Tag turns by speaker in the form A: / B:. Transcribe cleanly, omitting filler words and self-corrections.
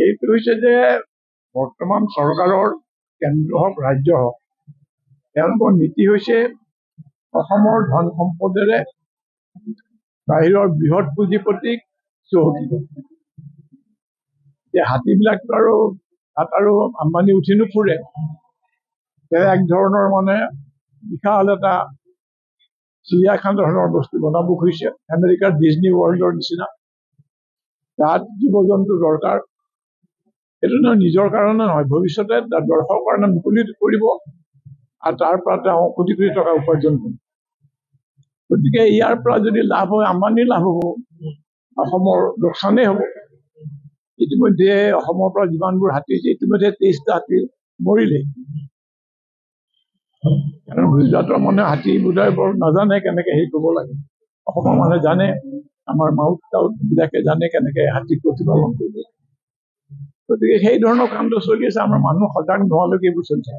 A: এইটো হৈছে যে বৰ্তমান চৰকাৰৰ কেন্দ্ৰ হওক ৰাজ্য হওক তেওঁলোকৰ নীতি হৈছে অসমৰ ধন সম্পদেৰে বাহিৰৰ বৃহৎ পুঁজিপতিক চহকী। এতিয়া হাতীবিলাক আৰু তাত আৰু আম্বানি উঠি নুফুৰে, এক ধৰণৰ মানে বিশাল এটা চিৰিয়াখানা ধৰণৰ বস্তু বনাব খুজিছে, আমেৰিকাৰ ডিজনী ৱৰ্ল্ডৰ নিচিনা। তাত জীৱ জন্তু দৰকাৰ, সেইটো নিজৰ কাৰণে নহয়, ভৱিষ্যতে দৰ্শকৰ কাৰণে মুকলি কৰিব আৰু তাৰ পৰা তেওঁ কোটি কোটি টকা উপাৰ্জন কৰিব। গতিকে ইয়াৰ পৰা যদি লাভ হয় আম্বানিৰ লাভ হ'ব, অসমৰ লোকচানেই হ'ব। ইতিমধ্যে অসমৰ পৰা যিমানবোৰ হাতী হৈছে ইতিমধ্যে 23টা হাতী মৰিলেই। কাৰণ গুজৰাটৰ মানুহে হাতী বোধহয় বৰ নাজানে কেনেকে হেৰি কৰিব লাগে, অসমৰ মানুহে জানে, আমাৰ মাউত বিলাকে জানে কেনেকে হাতী প্ৰতিপালন কৰিব। গতিকে সেই ধৰণৰ কামটো চলি আছে, আমাৰ মানুহ সজাগ নোহোৱালৈকে এইবোৰ চলি থাকে।